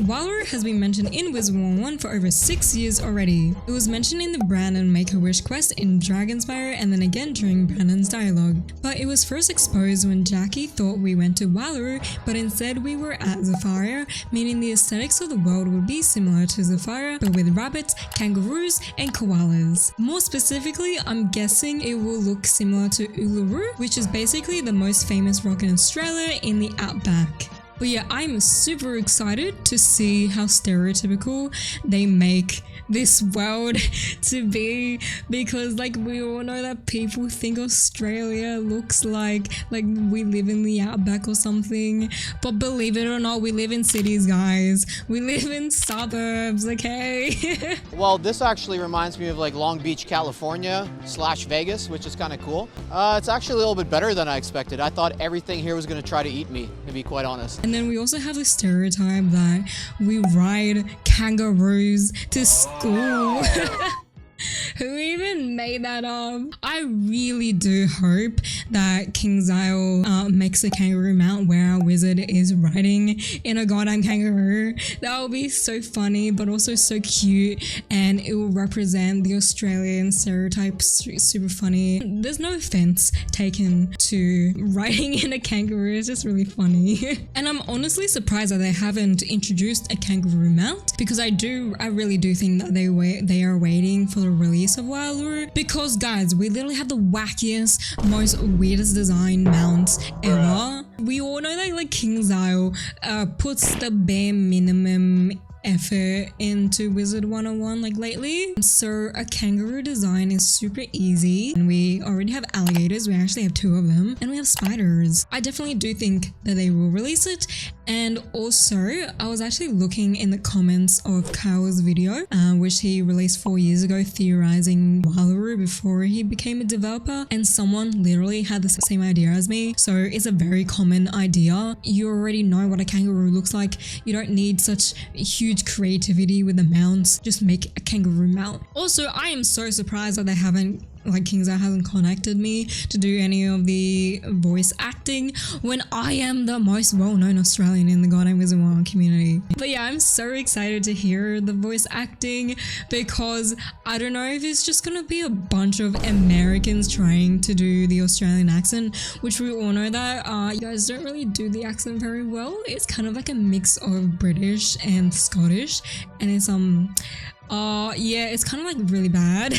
Wallaroo has been mentioned in Wizard101 for over 6 years already. It was mentioned in the Brandon Make-A-Wish quest in Dragonspire and then again during Brandon's dialogue. But it was first exposed when Jackie thought we went to Wallaroo, but instead we were at Zephyria, meaning the aesthetics of the world would be similar to Zephyria but with rabbits, kangaroos and koalas. More specifically, I'm guessing it will look similar to Wallaroo, which is basically the most famous rock in Australia in the outback. But yeah, I'm super excited to see how stereotypical they make this world to be, because like we all know that people think Australia looks like we live in the outback or something, but believe it or not, we live in cities, guys. We live in suburbs, okay? Well, this actually reminds me of like Long Beach, California / Vegas, which is kind of cool. It's actually a little bit better than I expected. I thought everything here was going to try to eat me, to be quite honest. And then we also have the stereotype that we ride kangaroos to school. Who even made that up? I really do hope that KingsIsle makes a kangaroo mount where our wizard is riding in a goddamn kangaroo. That would be so funny, but also so cute, and it will represent the Australian stereotypes. Super funny. There's no offense taken to riding in a kangaroo. It's just really funny. And I'm honestly surprised that they haven't introduced a kangaroo mount, because I really do think that they are waiting for the release of Wallaroo, because guys, we literally have the wackiest, most weirdest design mounts ever. We all know that like KingsIsle puts the bare minimum effort into Wizard101 like lately, so a kangaroo design is super easy, and we already have alligators. We actually have 2 of them, and we have spiders. I definitely do think that they will release it. And also, I was actually looking in the comments of Kyle's video, which he released 4 years ago, theorizing Wallaroo before he became a developer, and someone literally had the same idea as me. So it's a very common idea. You already know what a kangaroo looks like. You don't need such huge creativity with the mounts. Just make a kangaroo mount. Also, I am so surprised that they haven't, like, KingsIsle hasn't contacted me to do any of the voice acting when I am the most well-known Australian in the goddamn Wizard101 community. But yeah, I'm so excited to hear the voice acting, because I don't know if it's just gonna be a bunch of Americans trying to do the Australian accent, which we all know that you guys don't really do the accent very well. It's kind of like a mix of British and Scottish, and it's yeah, it's kind of like really bad.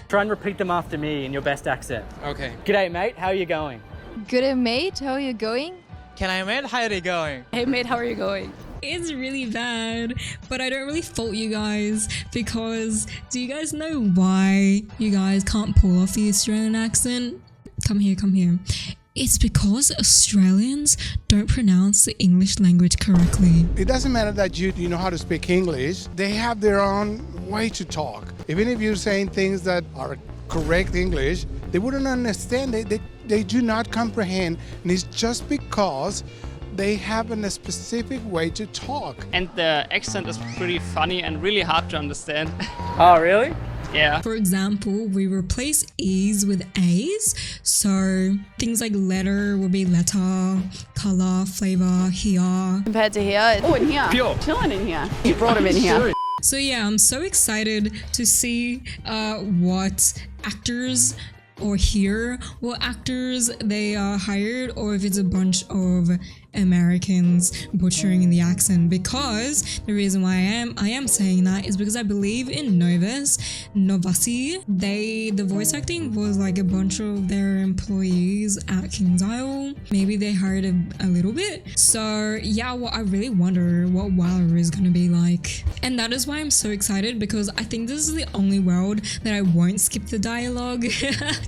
Try and repeat them after me in your best accent. Okay. G'day mate, how are you going? Good mate, how are you going? Can I mate? How are you going? Hey mate, how are you going? It's really bad, but I don't really fault you guys, because do you guys know why you guys can't pull off the Australian accent? Come here, come here. It's because Australians don't pronounce the English language correctly. It doesn't matter that you know how to speak English. They have their own way to talk. Even if you're saying things that are correct English, they wouldn't understand. They do not comprehend. And it's just because they have a specific way to talk. And the accent is pretty funny and really hard to understand. Oh, really? Yeah. For example, we replace E's with A's, so things like letter will be letter, color, flavor, here. Compared to here, oh, in here. Pure. Chilling in here. You brought him in here. So yeah, I'm so excited to see what actors or hear what actors they hired, or if it's a bunch of Americans butchering the accent, because the reason why I am saying that is because I believe in Novasi, the voice acting was like a bunch of their employees at KingsIsle. Maybe they hired a little bit. So yeah, well, I really wonder what Wallaroo is going to be like. And that is why I'm so excited, because I think this is the only world that I won't skip the dialogue.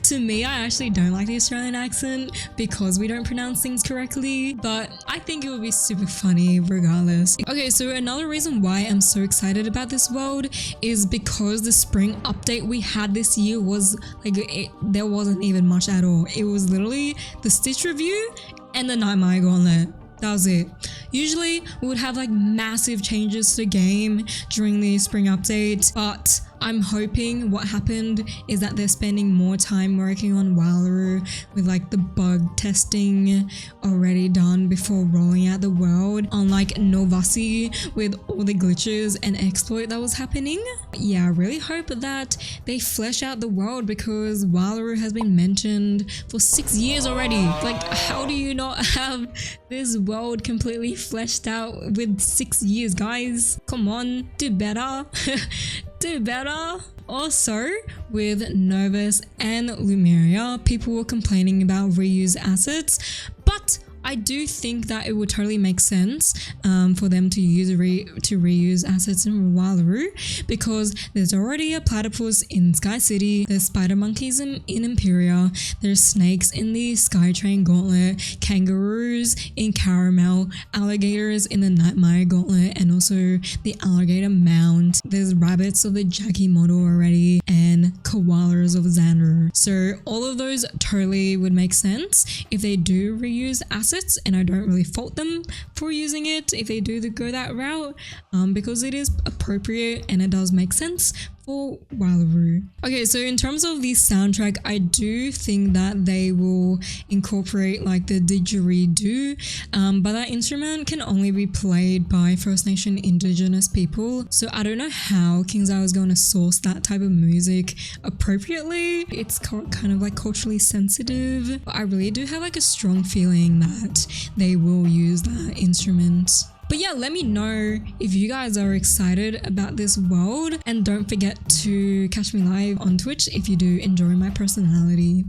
To me, I actually don't like the Australian accent because we don't pronounce things correctly, but I think it would be super funny regardless. Okay, so another reason why I'm so excited about this world is because the spring update we had this year was like, there wasn't even much at all. It was literally the Stitch review and the Nightmare Gauntlet. That was it. Usually we would have like massive changes to the game during the spring update, but I'm hoping what happened is that they're spending more time working on Wallaroo with like the bug testing already done before rolling out the world, unlike Novasi with all the glitches and exploit that was happening. Yeah, I really hope that they flesh out the world because Wallaroo has been mentioned for 6 years already. Like, how do you not have this world completely fleshed out with 6 years, guys? Come on, do better. Do better. Also, with Novus and Lumeria, people were complaining about reuse assets, but I do think that it would totally make sense for them to reuse assets in Wallaroo, because there's already a platypus in Sky City, there's spider monkeys in Imperia, there's snakes in the Skytrain Gauntlet, kangaroos in Caramel, alligators in the Nightmare Gauntlet, and also the Alligator Mount. There's rabbits of the Jackie model already, and koalas of Xander. So all of those totally would make sense if they do reuse assets, and I don't really fault them for using it if they do go that route, because it is appropriate and it does make sense for Wallaroo. Okay, so in terms of the soundtrack, I do think that they will incorporate like the didgeridoo, but that instrument can only be played by First Nation Indigenous people. So I don't know how KingsIsle is going to source that type of music appropriately. It's kind of like culturally sensitive, but I really do have like a strong feeling that they will use that instrument. But yeah, let me know if you guys are excited about this world, and don't forget to catch me live on Twitch if you do enjoy my personality.